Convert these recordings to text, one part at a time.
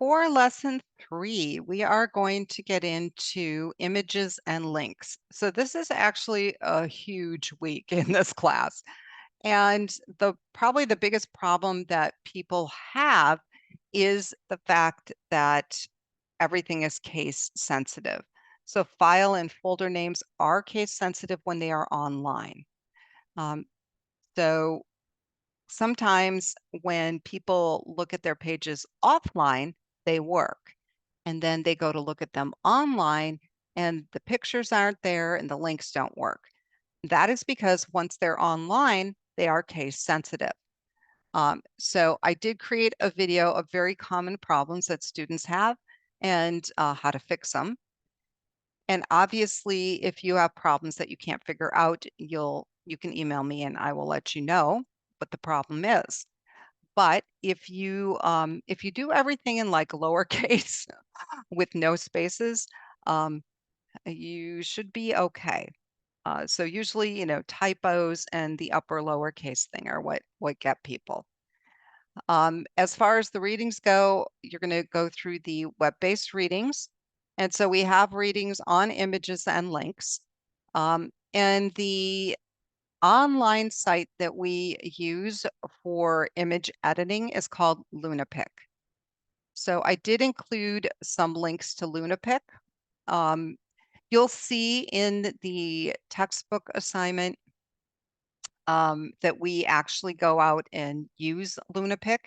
For lesson 3, we are going to get into images and links. So this is actually a huge week in this class. And probably the biggest problem that people have is the fact that everything is case sensitive. So file and folder names are case sensitive when they are online. Um, so sometimes when people look at their pages offline, they work. And then they go to look at them online and the pictures aren't there and the links don't work. That is because once they're online, they are case sensitive. So I did create a video of very common problems that students have and how to fix them. And obviously, if you have problems that you can't figure out, you can email me and I will let you know what the problem is. But if you do everything in like lowercase with no spaces, um, you should be okay. So usually, typos and the upper lowercase thing are what get people. As far as the readings go, you're going to go through the web-based readings. And so we have readings on images and links. And the online site that we use for image editing is called Lunapic. So I did include some links to Lunapic. You'll see in the textbook assignment that we actually go out and use Lunapic,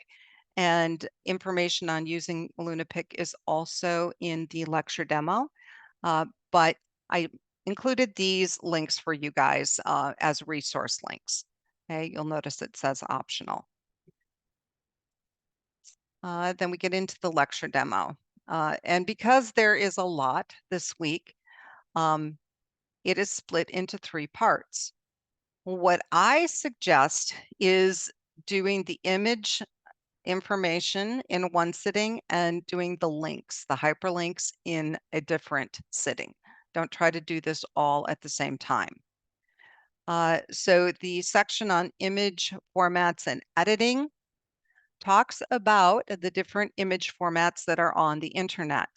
and information on using Lunapic is also in the lecture demo. But I included these links for you guys as resource links. Okay, you'll notice it says optional. Then we get into the lecture demo. And because there is a lot this week, it is split into 3 parts. What I suggest is doing the image information in one sitting and doing the links, the hyperlinks, in a different sitting. Don't try to do this all at the same time. So the section on image formats and editing talks about the different image formats that are on the internet.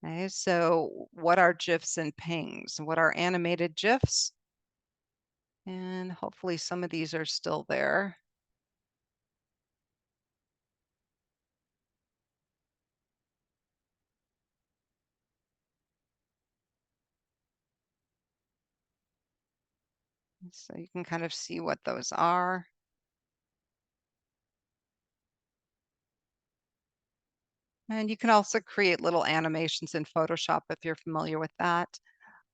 Okay, so what are GIFs and PNGs? What are animated GIFs? And hopefully some of these are still there. So you can kind of see what those are. And you can also create little animations in Photoshop if you're familiar with that.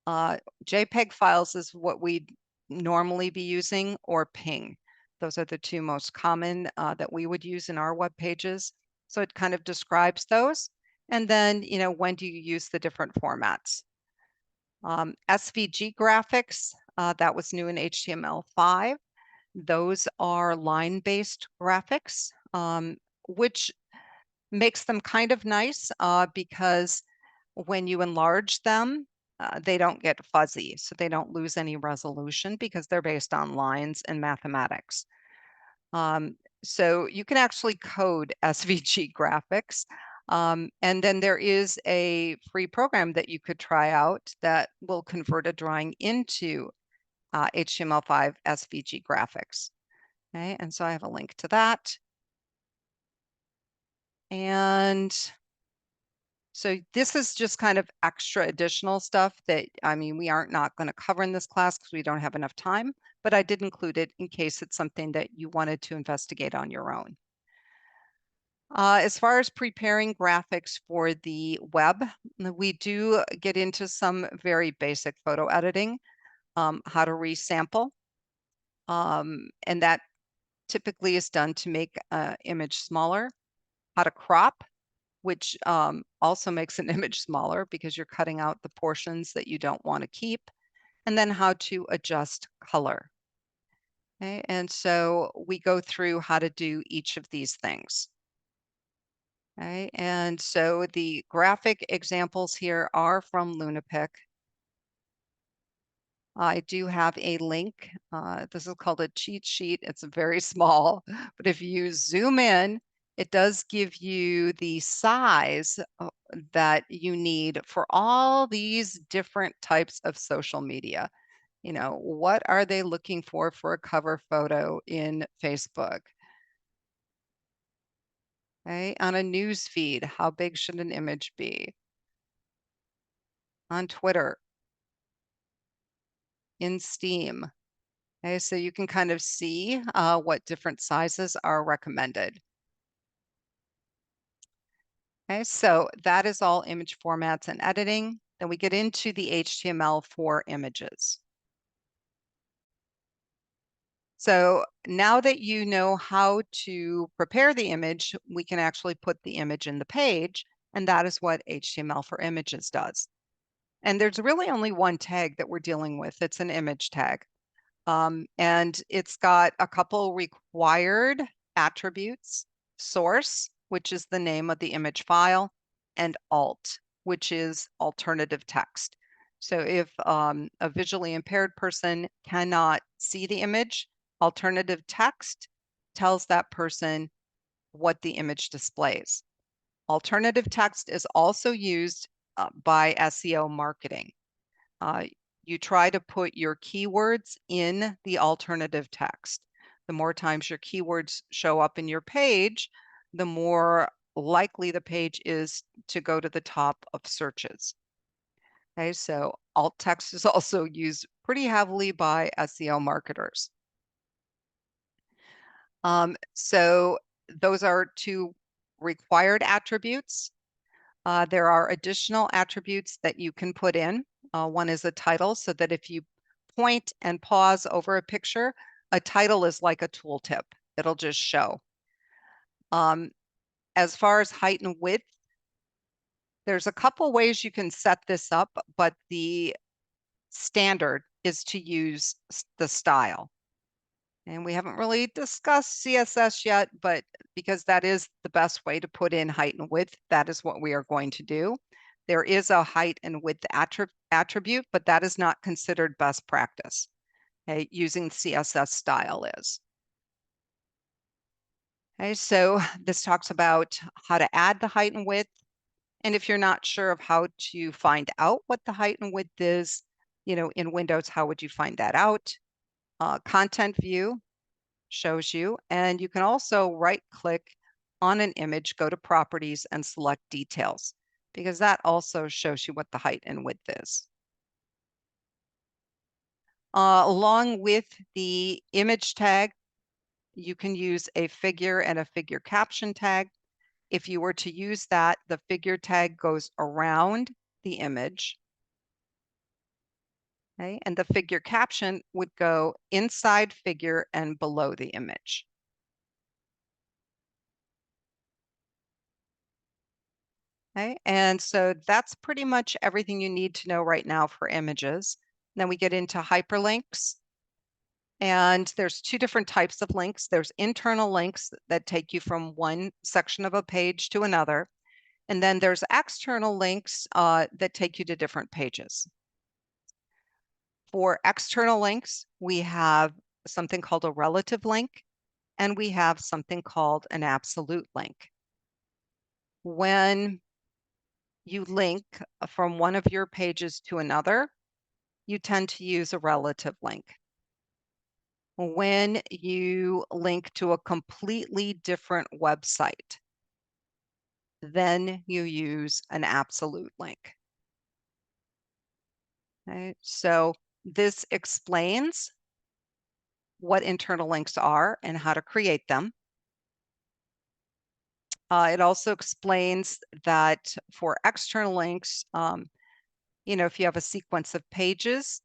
JPEG files is what we'd normally be using, or PNG. Those are the 2 most common that we would use in our web pages. So it kind of describes those. And then, when do you use the different formats? SVG graphics, that was new in HTML5. Those are line-based graphics, which makes them kind of nice because when you enlarge them, they don't get fuzzy, so they don't lose any resolution because they're based on lines and mathematics. So you can actually code SVG graphics. And then there is a free program that you could try out that will convert a drawing into HTML5 SVG graphics. Okay, and so I have a link to that. And so this is just kind of extra additional stuff that, we aren't not going to cover in this class because we don't have enough time, but I did include it in case it's something that you wanted to investigate on your own. As far as preparing graphics for the web, we do get into some very basic photo editing, how to resample, and that typically is done to make an image smaller, how to crop, which also makes an image smaller because you're cutting out the portions that you don't want to keep, and then how to adjust color. Okay, and so we go through how to do each of these things. Okay, and so the graphic examples here are from Lunapic. I do have a link. This is called a cheat sheet. It's very small, but if you zoom in, it does give you the size that you need for all these different types of social media. What are they looking for a cover photo in Facebook? Okay, on a news feed, how big should an image be? On Twitter, in Steam. Okay, so you can kind of see what different sizes are recommended. Okay, so that is all image formats and editing. Then we get into the HTML for images. So now that you know how to prepare the image, we can actually put the image in the page, and that is what HTML for images does. And there's really only one tag that we're dealing with. It's an image tag. And it's got a couple required attributes: source, which is the name of the image file, and alt, which is alternative text. So if a visually impaired person cannot see the image, alternative text tells that person what the image displays. Alternative text is also used by SEO marketing. Uh, you try to put your keywords in the alternative text. The more times your keywords show up in your page, the more likely the page is to go to the top of searches. Okay, so alt text is also used pretty heavily by SEO marketers. So those are two required attributes. There are additional attributes that you can put in. One is a title, so that if you point and pause over a picture, a title is like a tooltip. It'll just show. As far as height and width, there's a couple ways you can set this up, but the standard is to use the style. And we haven't really discussed CSS yet, but because that is the best way to put in height and width, that is what we are going to do. There is a height and width attribute, but that is not considered best practice. Okay, using CSS style is. Okay, so this talks about how to add the height and width. And if you're not sure of how to find out what the height and width is, in Windows, how would you find that out? Content view shows you, and you can also right click on an image, go to properties and select details, because that also shows you what the height and width is. Along with the image tag, you can use a figure and a figure caption tag. If you were to use that, the figure tag goes around the image. Okay, and the figure caption would go inside figure and below the image. Okay, and so that's pretty much everything you need to know right now for images. Then we get into hyperlinks. And there's two different types of links. There's internal links that take you from one section of a page to another. And then there's external links that take you to different pages. For external links, we have something called a relative link, and we have something called an absolute link. When you link from one of your pages to another, you tend to use a relative link. When you link to a completely different website, then you use an absolute link. Okay, so this explains what internal links are and how to create them. It also explains that for external links, if you have a sequence of pages,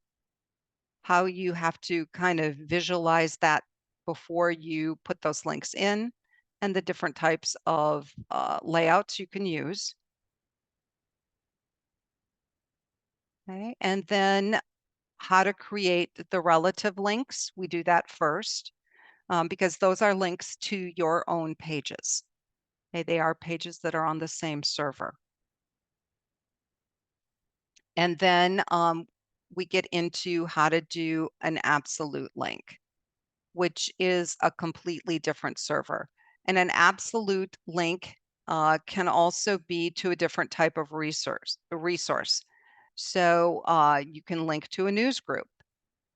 how you have to kind of visualize that before you put those links in, and the different types of layouts you can use. Okay, and then how to create the relative links. We do that first because those are links to your own pages. Okay, they are pages that are on the same server. And then we get into how to do an absolute link, which is a completely different server. And an absolute link can also be to a different type of resource. So you can link to a news group.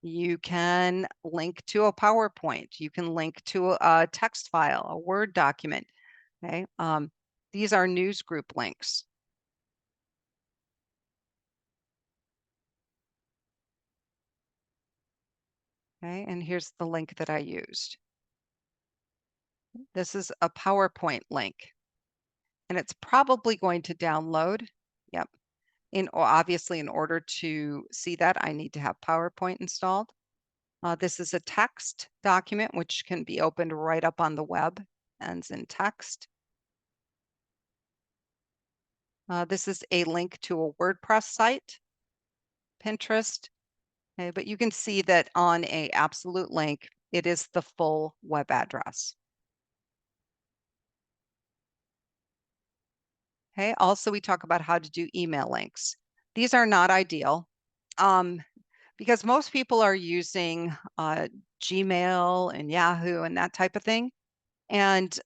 You can link to a PowerPoint. You can link to a text file, a Word document. Okay. These are news group links. Okay. And here's the link that I used. This is a PowerPoint link, and it's probably going to download. Yep. Obviously, in order to see that, I need to have PowerPoint installed. This is a text document, which can be opened right up on the web, ends in text. This is a link to a WordPress site, Pinterest. Okay, but you can see that on a absolute link, it is the full web address. Okay, also we talk about how to do email links. These are not ideal because most people are using Gmail and Yahoo and that type of thing. And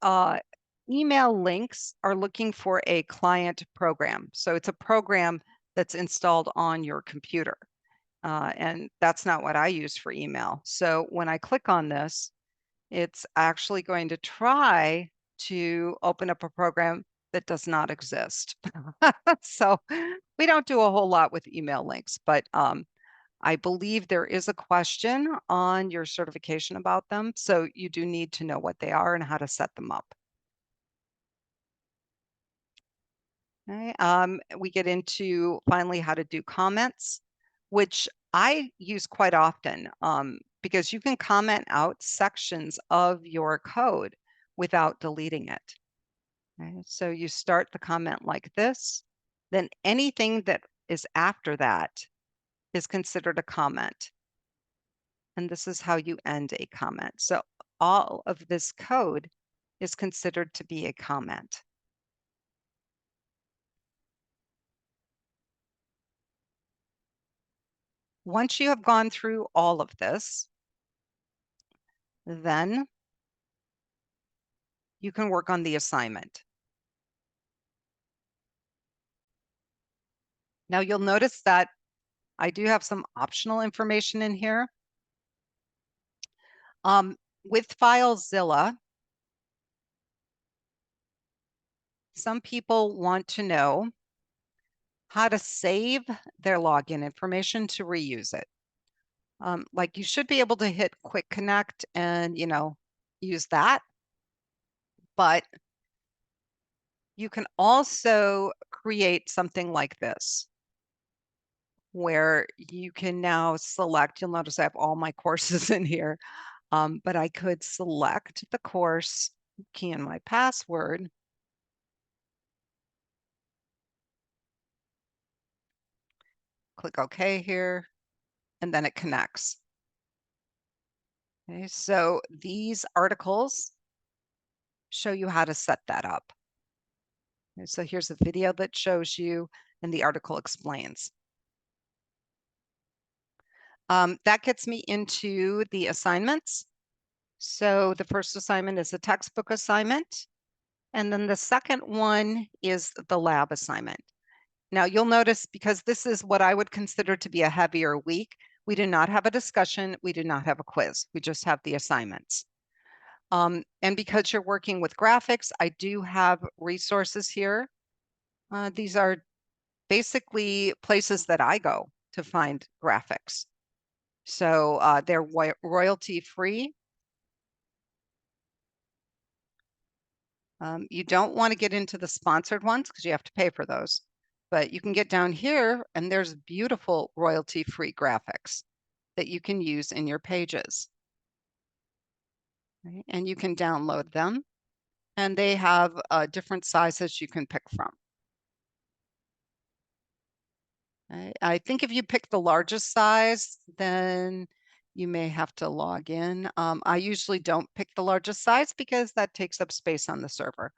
email links are looking for a client program. So it's a program that's installed on your computer. And that's not what I use for email. So when I click on this, it's actually going to try to open up a program that does not exist. So we don't do a whole lot with email links, but I believe there is a question on your certification about them. So you do need to know what they are and how to set them up. Okay. We get into finally how to do comments, which I use quite often because you can comment out sections of your code without deleting it. Okay. So you start the comment like this, then anything that is after that is considered a comment. And this is how you end a comment. So all of this code is considered to be a comment. Once you have gone through all of this, then you can work on the assignment. Now you'll notice that I do have some optional information in here. With FileZilla, some people want to know how to save their login information to reuse it. Like you should be able to hit Quick Connect and, use that. But you can also create something like this, where you can now select, you'll notice I have all my courses in here, but I could select the course, key in my password, click OK here, and then it connects. Okay, so these articles show you how to set that up. Okay, so here's a video that shows you, and the article explains. That gets me into the assignments. So the first assignment is a textbook assignment. And then the second one is the lab assignment. Now you'll notice, because this is what I would consider to be a heavier week, we do not have a discussion, we do not have a quiz, we just have the assignments. And because you're working with graphics, I do have resources here. These are basically places that I go to find graphics. So they're royalty free. You don't want to get into the sponsored ones because you have to pay for those. But you can get down here and there's beautiful royalty free graphics that you can use in your pages. Right? And you can download them, and they have different sizes you can pick from. I think if you pick the largest size, then you may have to log in. I usually don't pick the largest size because that takes up space on the server.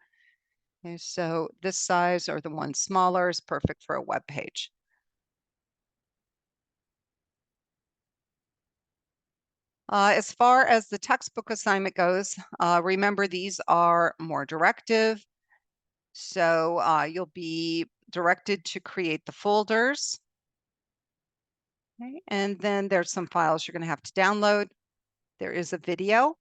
Okay, so this size or the one smaller is perfect for a web page. As far as the textbook assignment goes, remember these are more directive. So you'll be directed to create the folders. Okay, and then there's some files you're going to have to download. There is a video.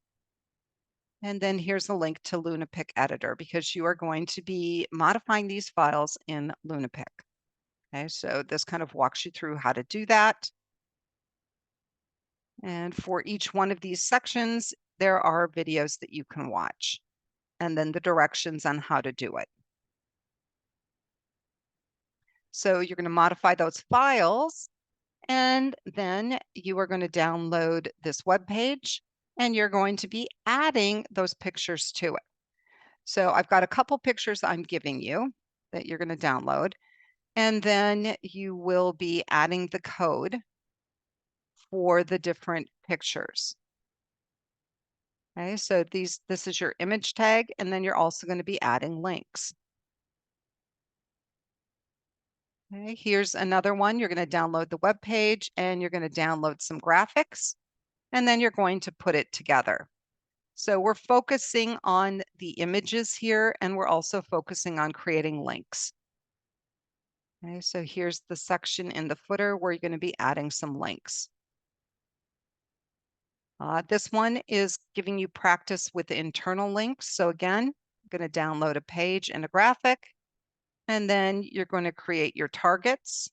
And then here's a link to LunaPic Editor because you are going to be modifying these files in LunaPic. Okay, so this kind of walks you through how to do that. And for each one of these sections, there are videos that you can watch, and then the directions on how to do it. So you're going to modify those files, and then you are going to download this web page, and you're going to be adding those pictures to it. So I've got a couple pictures I'm giving you that you're going to download, and then you will be adding the code for the different pictures. Okay, so this is your image tag, and then you're also going to be adding links. Okay, here's another one. You're going to download the web page, and you're going to download some graphics, and then you're going to put it together. So we're focusing on the images here, and we're also focusing on creating links. Okay, so here's the section in the footer where you're going to be adding some links. This one is giving you practice with internal links. So again, I'm going to download a page and a graphic, and then you're going to create your targets,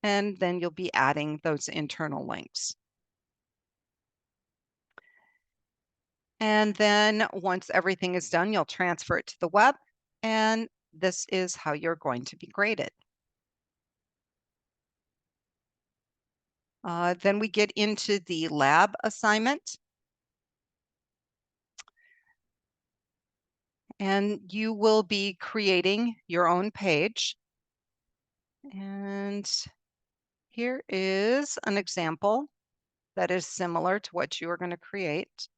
and then you'll be adding those internal links. And then once everything is done, you'll transfer it to the web, and this is how you're going to be graded. Then we get into the lab assignment. And you will be creating your own page. And here is an example that is similar to what you are going to create.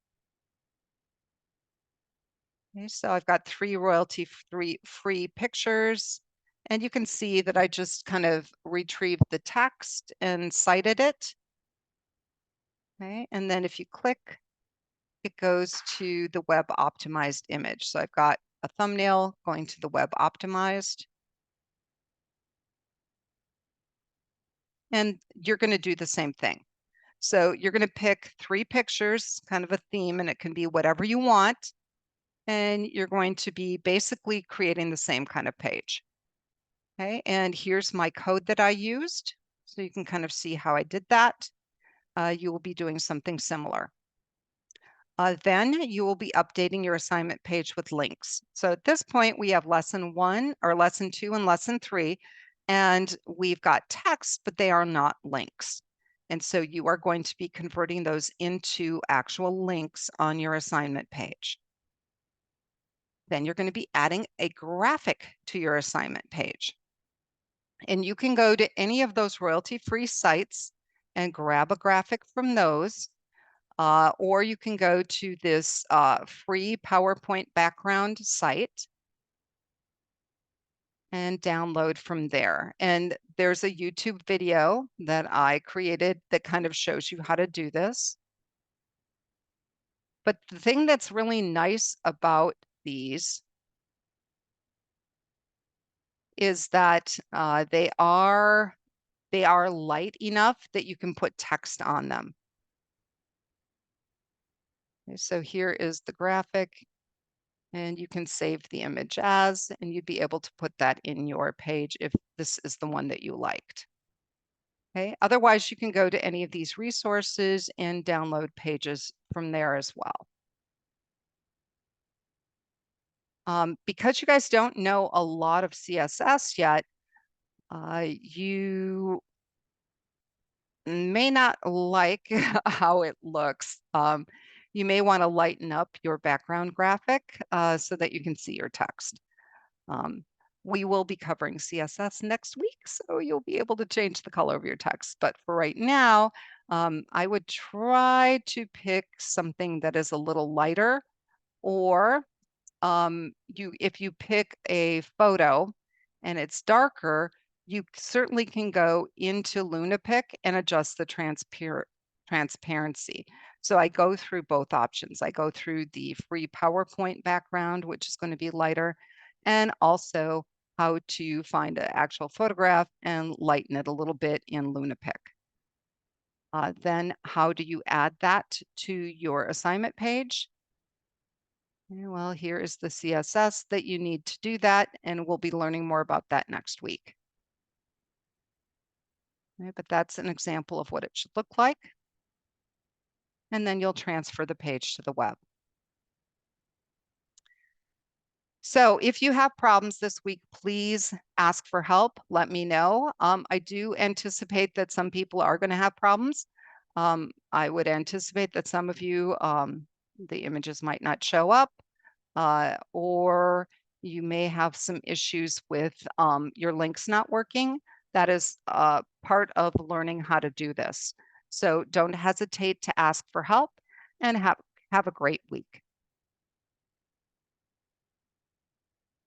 Okay, so I've got 3 royalty-free pictures, and you can see that I just kind of retrieved the text and cited it. Okay, and then if you click, it goes to the web optimized image. So I've got a thumbnail going to the web optimized. And you're going to do the same thing. So you're going to pick 3 pictures, kind of a theme, and it can be whatever you want. And you're going to be basically creating the same kind of page. Okay, and here's my code that I used. So you can kind of see how I did that. You will be doing something similar. Then you will be updating your assignment page with links. So at this point, we have lesson 1 or lesson 2 and lesson 3, and we've got text, but they are not links. And so you are going to be converting those into actual links on your assignment page. Then you're going to be adding a graphic to your assignment page. And you can go to any of those royalty-free sites and grab a graphic from those. Or you can go to this free PowerPoint background site and download from there. And there's a YouTube video that I created that kind of shows you how to do this. But the thing that's really nice about these is that they are light enough that you can put text on them. Okay, so here is the graphic, and you can save the image as, and you'd be able to put that in your page if this is the one that you liked. Okay, otherwise you can go to any of these resources and download pages from there as well. Because you guys don't know a lot of CSS yet, you may not like how it looks. You may want to lighten up your background graphic so that you can see your text. We will be covering CSS next week, so you'll be able to change the color of your text. But for right now, I would try to pick something that is a little lighter, or if you pick a photo and it's darker, you certainly can go into LunaPic and adjust the transparency. So I go through both options. I go through the free PowerPoint background, which is going to be lighter, and also how to find an actual photograph and lighten it a little bit in LunaPic. Then how do you add that to your assignment page? Well, here is the CSS that you need to do that, and we'll be learning more about that next week. Right, but that's an example of what it should look like. And then you'll transfer the page to the web. So if you have problems this week, please ask for help. Let me know. I do anticipate that some people are going to have problems. I would anticipate that some of you, the images might not show up, or you may have some issues with your links not working. That is part of learning how to do this. So don't hesitate to ask for help, and have a great week.